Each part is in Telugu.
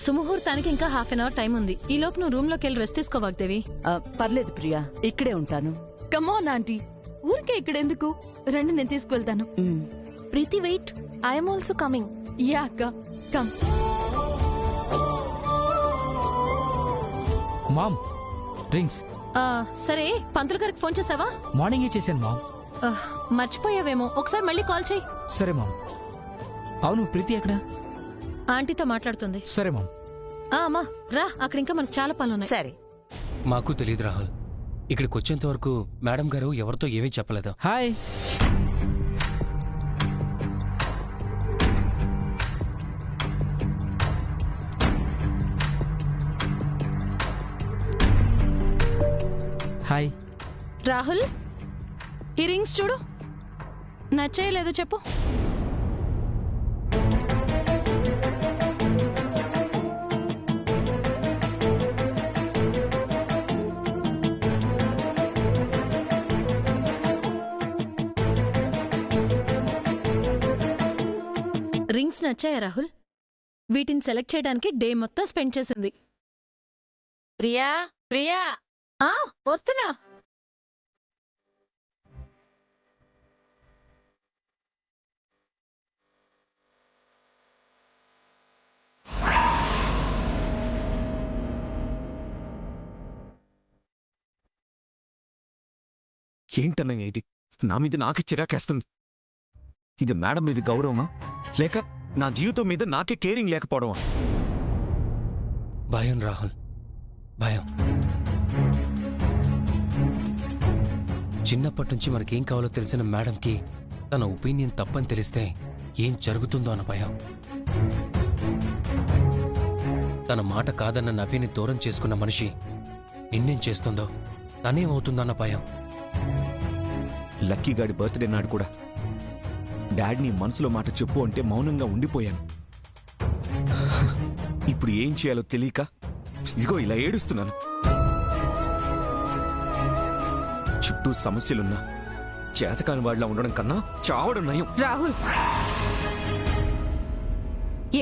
సుముహూర్తానికి ఇంకా హాఫ్ అన్ అవర్ టైం ఉంది. ఈ లోపు నువ్వు రూమ్ లోకి వెళ్ళి రెస్ట్ తీసుకో వాగ్దేవి. పర్లేదు ప్రియా, ఇక్కడే ఉంటాను. కమాన్ ఆంటీ, ఊరికే ఇక్కడెందుకు? రండి, నేను తీసుకువెళ్తాను. Preethi wait, I'm also coming. Yeah అక్క, కమ్. Ma'am, drinks. సరే, పంతులు గారికి ఫోన్ చేసావా? మార్నింగే చేశాను మామ్. మర్చిపోయావేమో, ఒకసారి మళ్ళీ కాల్ చేయి. సరే మామ్. అవును, ప్రీతి ఎక్కడ? ఆంటీతో మాట్లాడుతుంది. సరే మామ్. అమ్మా రా, అక్కడ ఇంకా మనకు చాలా పనులున్నాయి. సరే. మాకు తెలియదు రాహుల్, ఇక్కడికి వచ్చేంత వరకు మేడం గారు ఎవరితో ఏమీ చెప్పలేదు. హాయ్. హాయ్ రాహుల్, ఈ రింగ్స్ చూడు, నచ్చేయలేదో చెప్పు. రింగ్స్ నచ్చాయా రాహుల్? వీటిని సెలెక్ట్ చేయడానికి డే మొత్తం స్పెండ్ చేసింది. ప్రియా, ప్రియా, వస్తున్నా. ఏంటన్నయ్య ఇది? నా మీద నాకే చిరాకేస్తుంది. ఇది మేడం మీద గౌరవమా, లేక నా జీవితం మీద నాకే కేరింగ్ లేకపోవడమా? భయం రాహుల్, భయం. చిన్నప్పటి నుంచి మనకేం కావాలో తెలిసిన మేడంకి తన ఒపీనియన్ తప్పని తెలిస్తే ఏం జరుగుతుందో అన్న భయం. తన మాట కాదన్న నవ్విని దూరం చేసుకున్న మనిషి నిన్నేం చేస్తుందో, తనేమవుతుందన్న భయం. లక్కీగాడి బర్త్డే నాడు కూడా డాడీని మనసులో మాట చెప్పు అంటే మౌనంగా ఉండిపోయాను. ఇప్పుడు ఏం చేయాలో తెలియక ఇదిగో ఇలా ఏడుస్తున్నాను. చుట్టూ సమస్యలున్నా చేతకాని వాళ్ళ ఉండడం కన్నా చావడం నయం. రాహుల్,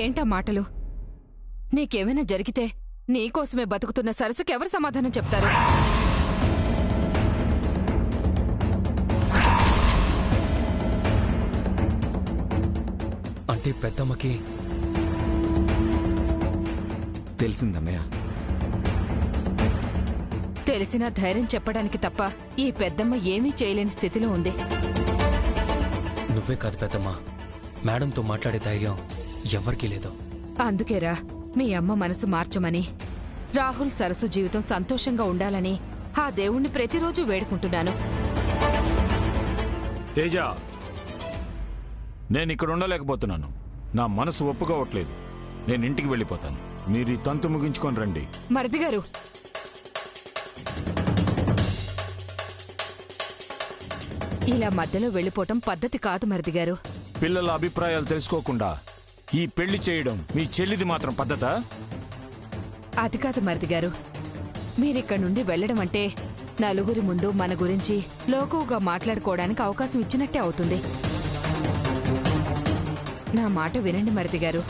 ఏంటా మాటలు? నీకేమైనా జరిగితే నీకోసమే బతుకుతున్న సరస్సుకి ఎవరు సమాధానం చెప్తారు? అంటే పెద్దమ్మకి తెలిసిందన్నయ్య. తెలిసినా ధైర్యం చెప్పడానికి తప్ప ఈ పెద్దమ్మ ఏమీ చేయలేని స్థితిలో ఉంది. నువ్వే కాదు పెద్దమ్మ, మేడంతో మాట్లాడే ధైర్యం ఎవ్వరికీ లేదు. అందుకేరా మీ అమ్మ మనసు మార్చమని, రాహుల్ సరస్సు జీవితం సంతోషంగా ఉండాలని ఆ దేవుణ్ణి ప్రతిరోజు వేడుకుంటున్నాను. తేజ, నేను ఇక్కడ ఉండలేకపోతున్నాను. నా మనసు ఒప్పుకోవట్లేదు. నేను ఇంటికి వెళ్ళిపోతాను. మీరు ఈ తంతు ముగించుకొని రండి. మరిది గారు, ఇలా మధ్యలో వెళ్ళిపోవటం పద్ధతి కాదు మరిది గారు. పిల్లల అభిప్రాయాలు తెలుసుకోకుండా ఈ పెళ్లి చేయడం మీ చెల్లిది మాత్రం పద్ధతా? అది కాదు మరిది గారు, మీరిక్కడి నుండి వెళ్లడం అంటే నలుగురి ముందు మన గురించి లోకువుగా మాట్లాడుకోవడానికి అవకాశం ఇచ్చినట్టే అవుతుంది. నా మాట వినండి మరిది గారు.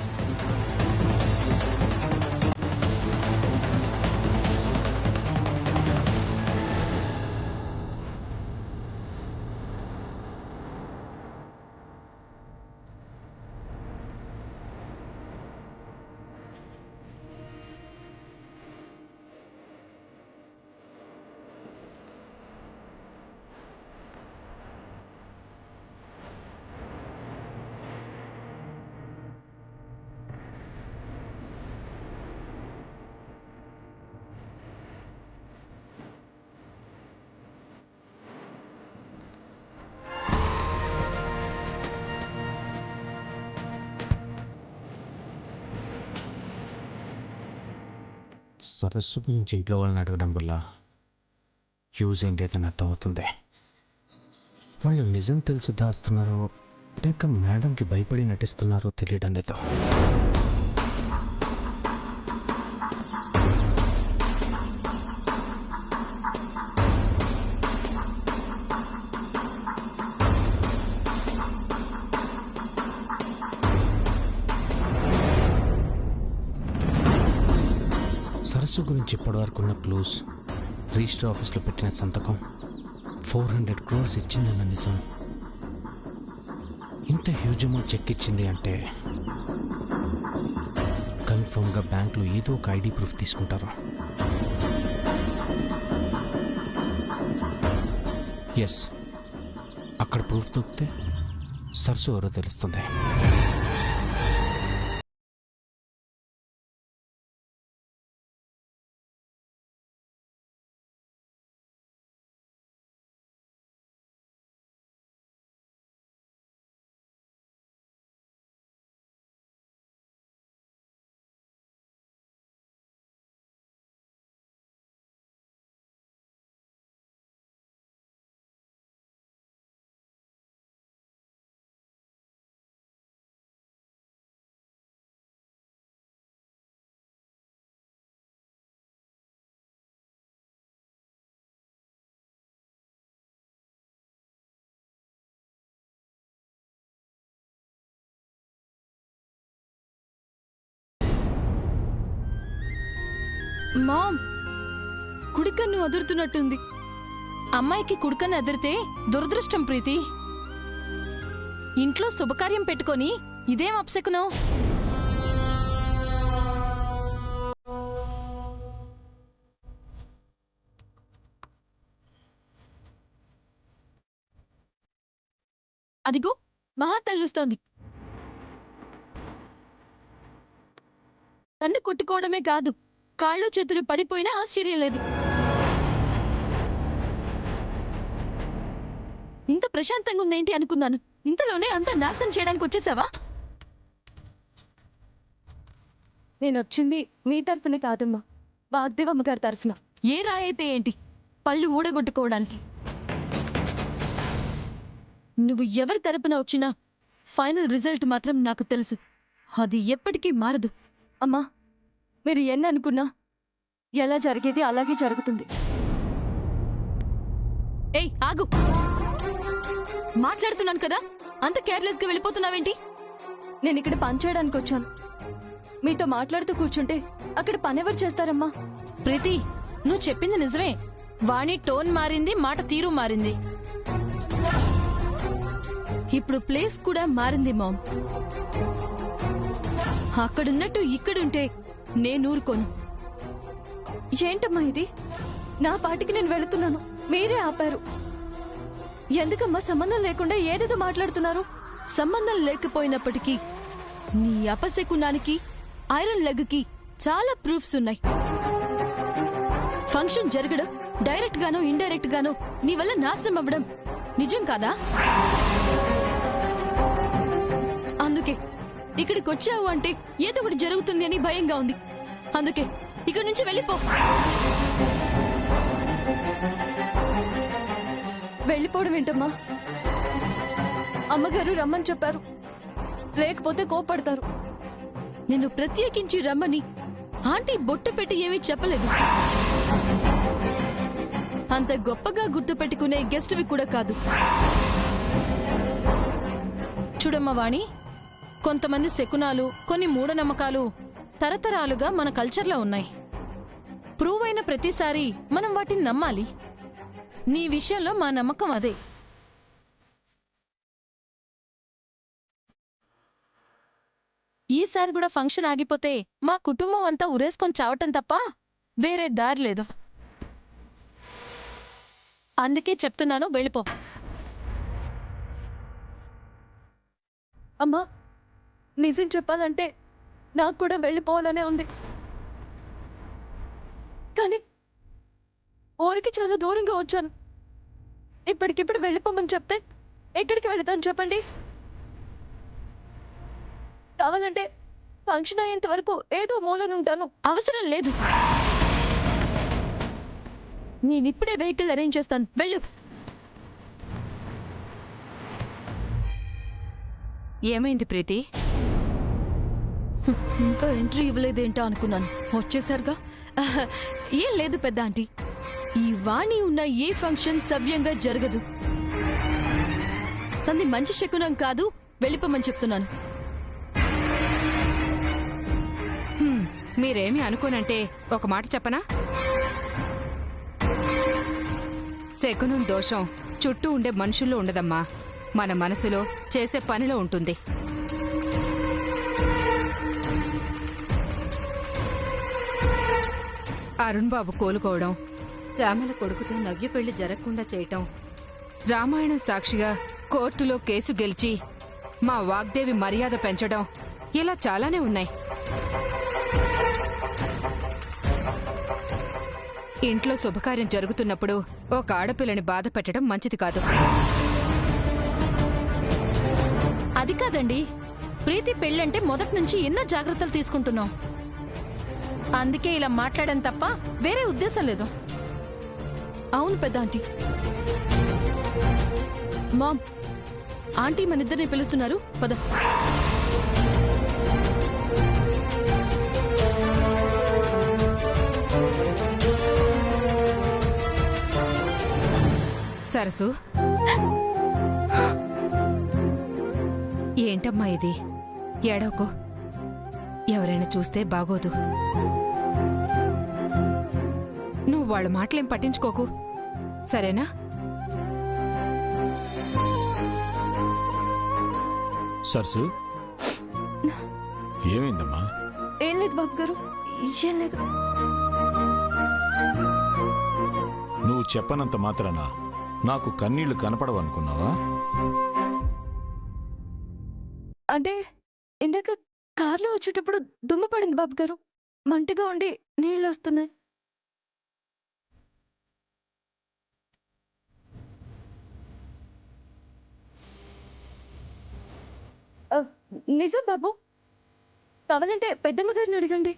సరస్సు గురించి ఇంట్లో వాళ్ళని అడగడం వల్ల యూజ్ ఏంటి అని అర్థమవుతుంది. వాళ్ళు నిజం తెలిసి దాస్తున్నారో లేక మేడంకి భయపడి నటిస్తున్నారో తెలియడం లేదు. సరస్సు గురించి ఇప్పటివరకు ఉన్న క్లూస్, రిజిస్టర్ ఆఫీస్లో పెట్టిన సంతకం, 400 crores ఇచ్చిందన్న నిజం, ఇంత హ్యూజ్ అమౌంట్ చెక్ ఇచ్చింది అంటే కన్ఫర్మ్గా బ్యాంక్లో ఏదో ఒక ఐడి ప్రూఫ్ తీసుకుంటారు. ఎస్, అక్కడ ప్రూఫ్ దొరికితే సరస్సు ఎవరో తెలుస్తుంది. మామ్, కుడికన్ను అదురుతున్నట్టుంది. అమ్మాయికి కుడుకని ఎదిరితే దురదృష్టం ప్రీతి. ఇంట్లో శుభకార్యం పెట్టుకొని ఇదేం అప్సెకును? అదిగో మహా తెలుస్తోంది. కన్ను కొట్టుకోవడమే కాదు, కాళ్ళు చేతులు పడిపోయినా ఆశ్చర్యం లేదు. ఇంత ప్రశాంతంగా ఉందేంటి అనుకున్నాను, ఇంతలోనే అంత నాశనం చేయడానికి వచ్చేసావా? నేను వచ్చింది మీ తరఫున కాదమ్మా, వాగ్దేవమ్మ గారి తరఫున. ఏ రాయైతే ఏంటి, పళ్ళు ఊడగొట్టుకోవడానికి. నువ్వు ఎవరి తరపున వచ్చినా ఫైనల్ రిజల్ట్ మాత్రం నాకు తెలుసు. అది ఎప్పటికీ మారదు. అమ్మా, మీరు ఎన్ని అనుకున్నా ఎలా జరిగేది అలాగే జరుగుతుంది. ఏయ్ ఆగు, మాట్లాడుతున్నాను కదా, అంత కేర్లెస్ గా వెళ్ళిపోతున్నావేంటి? నేను ఇక్కడ పని చేయడానికి వచ్చాను. మీతో మాట్లాడుతూ కూర్చుంటే అక్కడ పనెవరు చేస్తారమ్మా? ప్రీతి, నువ్వు చెప్పింది నిజమే. వాణి టోన్ మారింది, మాట తీరు మారింది. ఇప్పుడు ప్లేస్ కూడా మారింది మామ్. అక్కడున్నట్టు ఇక్కడుంటే నేను ఊరుకోను. ఏంటమ్మా ఇది? నా పాటికి నేను వెళుతున్నాను, మీరే ఆపారు. ఎందుకమ్మా సంబంధం లేకుండా ఏదేదో మాట్లాడుతున్నారు? సంబంధం లేకపోయినప్పటికీ నీ అపశకునానికి, ఐరన్ లెగ్కి చాలా ప్రూఫ్స్ ఉన్నాయి. ఫంక్షన్ జరగడం డైరెక్ట్ గానో ఇండైరెక్ట్ గానో నీ వల్ల నాశనం అవ్వడం నిజం కాదా? అందుకే ఇక్కడికి వచ్చావు అంటే ఏదో ఒకటి జరుగుతుంది అని భయంగా ఉంది. అందుకే ఇక్కడి నుంచి వెళ్ళిపో. వెళ్ళిపోవడం ఏంటమ్మా? అమ్మగారు రమ్మని చెప్పారు, లేకపోతే కోపడతారు. నిన్ను ప్రత్యేకించి రమ్మని ఆంటీ బొట్టు పెట్టి ఏమీ చెప్పలేదు. అంత గొప్పగా గుర్తు పెట్టుకునే గెస్ట్వి కూడా కాదు. చూడమ్మ వాణి, కొంతమంది శకునాలు, కొన్ని మూఢనమ్మకాలు తరతరాలుగా మన కల్చర్లో ఉన్నాయి. ప్రూవ్ అయిన ప్రతిసారి మనం వాటిని నమ్మాలి. నీ విషయంలో మా నమ్మకం అదే. ఈసారి కూడా ఫంక్షన్ ఆగిపోతే మా కుటుంబం అంతా ఉరేసుకొని చావటం తప్ప వేరే దారి లేదు. అందుకే చెప్తున్నాను, వెళ్ళిపో. అమ్మా, నిజం చెప్పాలంటే నాకు కూడా వెళ్ళిపోవాలనే ఉంది. కానీ ఊరికి చాలా దూరంగా వచ్చాను. ఇప్పటికిప్పుడు వెళ్ళిపోమని చెప్తే ఎక్కడికి వెళతాను చెప్పండి? కావాలంటే ఫంక్షన్ అయ్యేంత వరకు ఏదో మూలనుంటాను. అవసరం లేదు. నేనిప్పుడే వెహికల్ అరేంజ్ చేస్తాను, వెళ్ళు. ఏమైంది ప్రీతి? ఇంకా ఎంట్రీ ఇవ్వలేదేంటో అనుకున్నాను, వచ్చేసరిగా. ఏం లేదు పెద్ద ఆంటీ, ఈ వాణి ఉన్న ఏ ఫంక్షన్ సవ్యంగా జరగదు. తనది మంచి శకునం కాదు, వెళ్ళిపోమని చెప్తున్నాను. మీరేమి అనుకోనంటే ఒక మాట చెప్పనా? శకునం దోషం చుట్టూ ఉండే మనుషుల్లో ఉండదమ్మా, మన మనసులో చేసే పనిలో ఉంటుంది. అరుణ్ బాబు కోలుకోవడం, శ్యామల కొడుకుతో నవ్య పెళ్లి జరగకుండా చేయటం, రామాయణం సాక్షిగా కోర్టులో కేసు గెలిచి మా వాగ్దేవి మర్యాద పెంచడం, ఇలా చాలానే ఉన్నాయి. ఇంట్లో శుభకార్యం జరుగుతున్నప్పుడు ఒక ఆడపిల్లని బాధ పెట్టడం మంచిది కాదు. అది కాదండి, ప్రీతి పెళ్ళంటే మొదటి నుంచి ఎన్నో జాగ్రత్తలు తీసుకుంటున్నాం. అందుకే ఇలా మాట్లాడడం తప్ప వేరే ఉద్దేశం లేదు. అవును పెద్ద ఆంటీ. మామ్, ఆంటీ మన ఇద్దరిని పిలుస్తున్నారు, పద. సరసు, ఏంటమ్మా ఇది? ఏడవకో, ఎవరైనా చూస్తే బాగోదు. నువ్వు వాళ్ళ మాటలేం పట్టించుకోకు, సరేనా? సర్సు, ఏమైందమ్మా? ఏం లేదు బాబు గారు, ఏం లేదు. నువ్వు చెప్పనంత మాత్రాన నాకు కన్నీళ్లు కనపడవనుకున్నావా? అంటే ఇందాక కార్లో వచ్చేటప్పుడు దుమ్ము పడింది బాబు గారు, మంటగా ఉండి నీళ్ళు వస్తున్నాయి. నిజం బాబు, కావాలంటే పెద్దమ్మ గారిని అడగండి.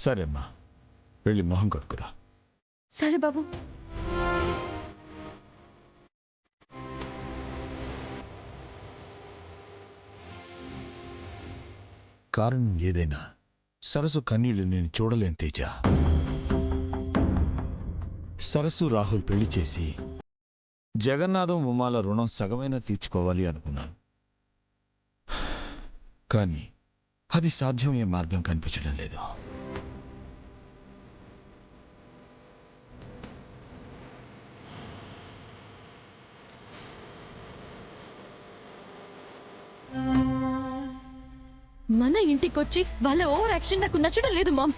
సరే అమ్మా, వెళ్ళి మొహం కడుకురా. సరే బాబు. కారణం ఏదైనా సరస్సు కన్నీళ్లు నేను చూడలేను తేజ. సరస్సు రాహుల్ పెళ్లి చేసి జగన్నాథం ఉమాల రుణం సగమైనా తీర్చుకోవాలి అనుకున్నాను. కానీ అది సాధ్యమయ్యే మార్గం కనిపించడం లేదు. మన ఇంటికొచ్చి వాళ్ళ ఓవర్ యాక్షన్ నాకు నచ్చడం లేదు మామ్.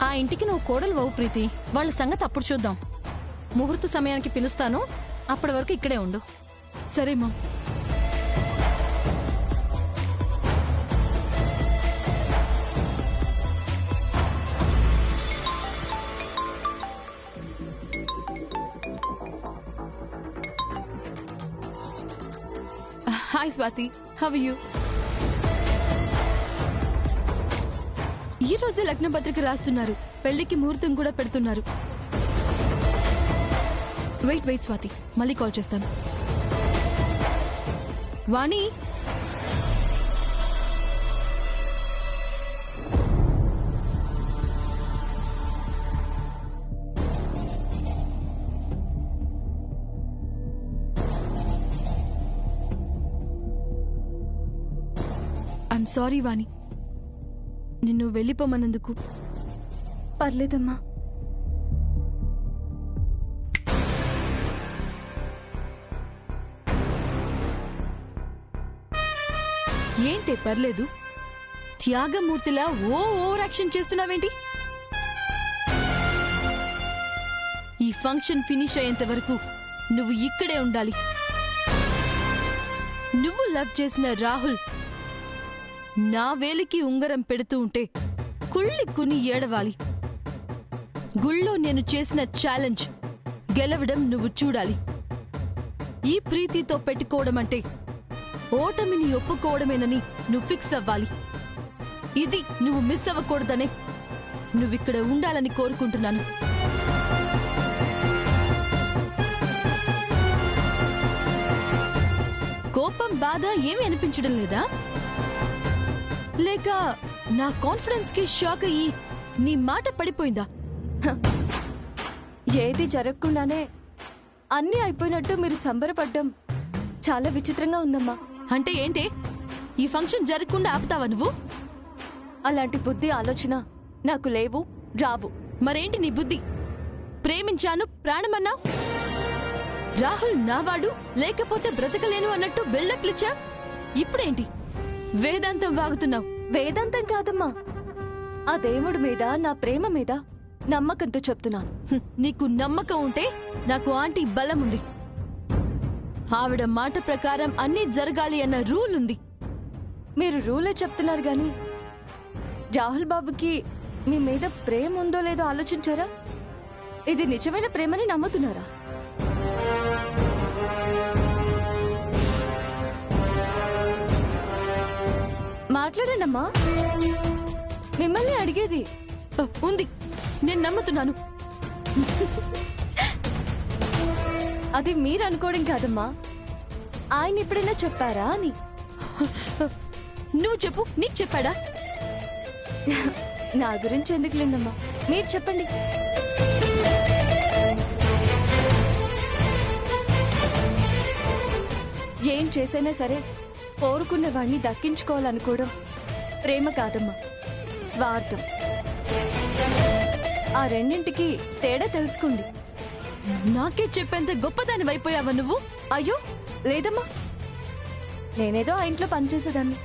ఆ ఇంటికి నువ్వు కోడలు అవు ప్రీతి, వాళ్ళ సంగతి అప్పుడు చూద్దాం. ముహూర్త సమయానికి పిలుస్తాను, అప్పటి వరకు ఇక్కడే ఉండు. సరే ma'am. Hi Swathi, how are you? ఈ రోజే లగ్న పత్రిక రాస్తున్నారు, పెళ్లికి ముహూర్తం కూడా పెడుతున్నారు. వెయిట్ స్వాతి, మళ్ళీ కాల్ చేస్తాను. వాణి, ఐఎమ్ సారీ వాణి, నిన్ను వెళ్ళిపోమన్నందుకు. పర్లేదమ్మా. ఏంటే పర్లేదు? త్యాగమూర్తిలా ఓవర్ యాక్షన్ చేస్తున్నావేంటి? ఈ ఫంక్షన్ ఫినిష్ అయ్యేంత వరకు నువ్వు ఇక్కడే ఉండాలి. నువ్వు లవ్ చేసిన రాహుల్ నా వేలికి ఉంగరం పెడుతూ ఉంటే కుళ్ళి కుని ఏడవాలి. గుళ్ళో నేను చేసిన ఛాలెంజ్ గెలవడం నువ్వు చూడాలి. ఈ ప్రీతితో పెట్టుకోవడం అంటే ఓటమిని ఒప్పుకోవడమేనని నువ్వు ఫిక్స్ అవ్వాలి. ఇది నువ్వు మిస్ అవ్వకూడదనే నువ్విక్కడ ఉండాలని కోరుకుంటున్నాను. కోపం, బాధ ఏమీ అనిపించడం లేదా? లేక నా కాన్ఫిడెన్స్ కి షాక్ అయ్యి నీ మాట పడిపోయిందా? ఏది జరగకుండానే అన్నీ అయిపోయినట్టు మీరు సంబరపడ్డం చాలా విచిత్రంగా ఉందమ్మా. అంటే ఏంటి? ఈ ఫంక్షన్ జరగకుండా ఆపుతావా నువ్వు? అలాంటి బుద్ధి ఆలోచన నాకు లేవు, రావు. మరేంటి నీ బుద్ధి? ప్రేమించాను, ప్రాణమన్నా. రాహుల్ నావాడు, లేకపోతే బ్రతకలేను అన్నట్టు బిల్డప్లిచ్చా. ఇప్పుడేంటి వేదాంతం వాగుతున్నావు? వేదాంతం కాదమ్మా, ఆ దేవుడి మీద నా ప్రేమ మీద నమ్మకంతో చెప్తున్నాను. నీకు నమ్మకం ఉంటే నాకు ఆంటీ బలం ఉంది. ఆవిడ మాట ప్రకారం అన్నీ జరగాలి అన్న రూల్ ఉంది. మీరు రూలే చెప్తున్నారు గాని రాహుల్ బాబుకి మీ మీద ప్రేమ ఉందో లేదో ఆలోచించారా? ఇది నిజమైన ప్రేమని నమ్ముతున్నారా? మాట్లాడండమ్మా, మిమ్మల్ని అడిగేది. ఉంది, నేను నమ్ముతున్నాను. అది మీరు అనుకోవడం కాదమ్మా, ఆయన ఎప్పుడైనా చెప్పారా అని. నువ్వు చెప్పు, నీకు చెప్పాడా? నా గురించి ఎందుకులేండమ్మా, మీరు చెప్పండి. ఏం చేసైనా సరే కోరుకున్న వాణ్ణి దక్కించుకోవాలనుకోవడం ప్రేమ కాదమ్మా, స్వార్థం. ఆ రెండింటికి తేడా తెలుసుకోండి. నాకే చెప్పేంత గొప్పదాని అయిపోయావా నువ్వు? అయ్యో లేదమ్మా, నేనేదో ఆ ఇంట్లో పనిచేసేదాన్ని.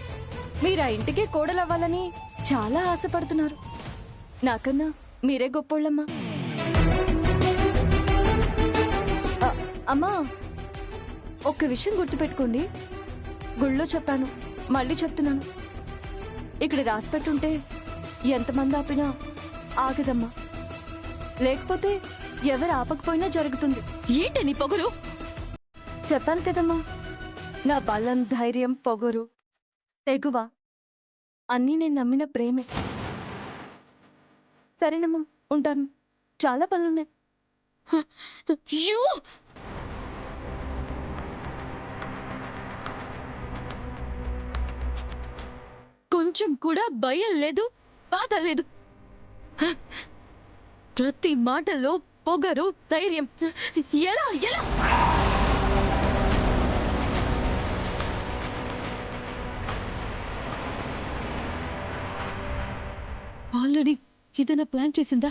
మీరు ఆ ఇంటికే కోడలవ్వాలని చాలా ఆశపడుతున్నారు. నాకన్నా మీరే గొప్పోళ్ళమ్మా. అమ్మా, ఒక్క విషయం గుర్తుపెట్టుకోండి. గుళ్ళో చెప్పాను, మళ్ళీ చెప్తున్నాను. ఇక్కడ రాసిపెట్టుంటే ఎంతమంది ఆపినా ఆగదమ్మా, లేకపోతే ఎవరు ఆపకపోయినా జరుగుతుంది. ఏంటి నీ పొగరు? చెప్పాను కదమ్మా, నా బలం, ధైర్యం, పొగరు, తెగువ అన్నీ నేను నమ్మిన ప్రేమే. సరేనమ్మా, ఉంటాను, చాలా పనులున్నాయి. కొంచెం కూడా భయం లేదు, బాధ లేదు. ప్రతి మాటలో పొగరు, ధైర్యం. ఎలా ఎలా? ఆల్రెడీ ఏదైనా ప్లాన్ చేసిందా?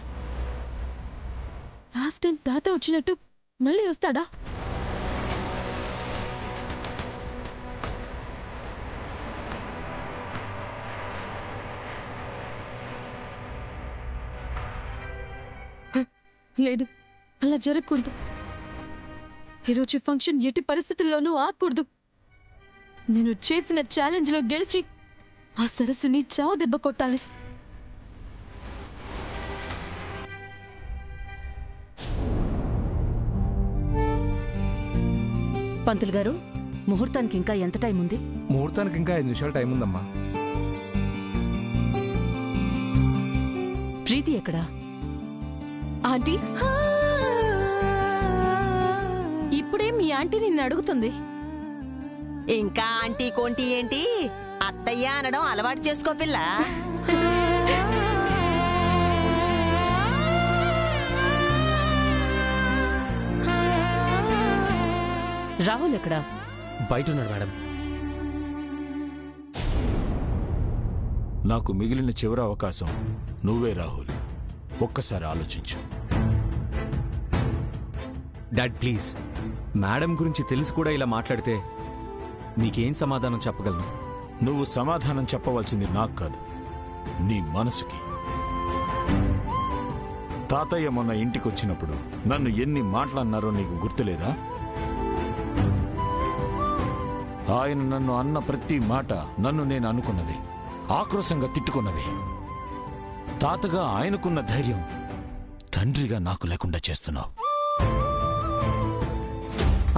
లాస్ట్ టైం తాత వచ్చినట్టు మళ్ళీ వస్తాడా? లేదు, అలా జరగకూడదు. ఈరోజు ఫంక్షన్ ఎట్టి పరిస్థితుల్లోనూ ఆగకూడదు. నేను చేసిన ఛాలెంజ్ లో గెలిచి ఆ సరస్సుని చావు దెబ్బ కొట్టాలి. పంతులు గారు, ముహూర్తానికి ఇంకా ఎంత టైం ఉంది? ముహూర్తానికి ఇంకా 5 నిమిషాలు టైం ఉందమ్మా. ప్రీతి ఎక్కడా? ఆంటీ, ఇప్పుడే మీ ఆంటీ నిన్ను అడుగుతుంది. ఇంకా ఆంటీ కోంటీ ఏంటి? అత్తయ్య అనడం అలవాటు చేసుకో పిల్ల. రాహుల్ ఎక్కడా? బయట ఉన్నాడు మేడం. నాకు మిగిలిన చివరి అవకాశం నువ్వే రాహుల్. ఒక్కసారి ఆలోచించు. డాడ్ ప్లీజ్, మేడం గురించి తెలిసి కూడా ఇలా మాట్లాడితే నీకేం సమాధానం చెప్పగలను? నువ్వు సమాధానం చెప్పవలసింది నాకు కాదు, నీ మనసుకి. తాతయ్య మొన్న ఇంటికొచ్చినప్పుడు నన్ను ఎన్ని మాటలన్నారో నీకు గుర్తులేదా? ఆయన నన్ను అన్న ప్రతి మాట నన్ను నేను అనుకున్నది, ఆక్రోశంగా తిట్టుకున్నది. తాతగా ఆయనకున్న ధైర్యం తండ్రిగా నాకు లేకుండా చేస్తున్నావు.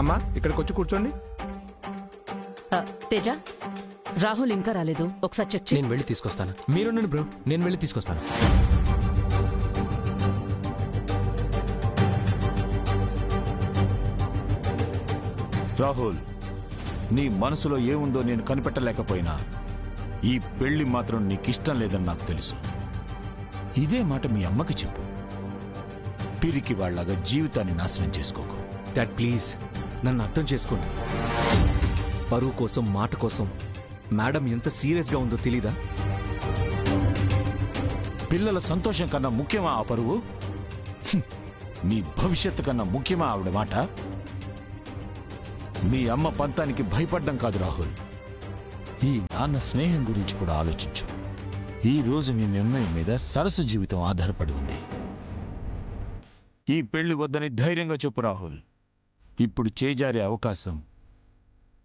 అమ్మా, ఇక్కడికి వచ్చి కూర్చోండి. తేజ, రాహుల్ ఇంకా రాలేదు, ఒకసారి చెక్ చేయి. నేను వెళ్ళి తీసుకొస్తాను. మీరుండండి బ్రో, నేను వెళ్ళి తీసుకొస్తాను. రాహుల్, నీ మనసులో ఏముందో నేను కనిపెట్టలేకపోయినా ఈ పెళ్లి మాత్రం నీకిష్టం లేదని నాకు తెలుసు. ఇదే మాట మీ అమ్మకి చెప్పు. పిరికి వాళ్ళగా జీవితాన్ని నాశనం చేసుకోకు. డాడ్ ప్లీజ్, నన్ను అర్థం చేసుకోండి. పరువు కోసం, మాట కోసం మేడం ఎంత సీరియస్గా ఉందో తెలీదా? పిల్లల సంతోషం కన్నా ముఖ్యమా ఆ పరువు? మీ భవిష్యత్తు కన్నా ముఖ్యమా ఆవిడ మాట? మీ అమ్మ పంతానికి భయపడ్డం కాదు రాహుల్, ఈ నాన్న స్నేహం గురించి కూడా ఆలోచించు. ఈ రోజు మీ నిర్ణయం మీద సరస్సు జీవితం ఆధారపడి ఉంది. ఈ పెళ్లి వద్దని ధైర్యంగా చెప్పు రాహుల్. ఇప్పుడు చేజారే అవకాశం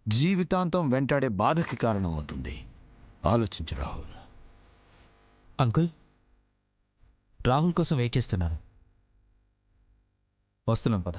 జీవితాంతం వెంటాడే బాధకి కారణం అవుతుంది. ఆలోచించు రాహుల్. అంకుల్, రాహుల్ కోసం వెయిట్ చేస్తున్నాను. వస్తున్నాం పద.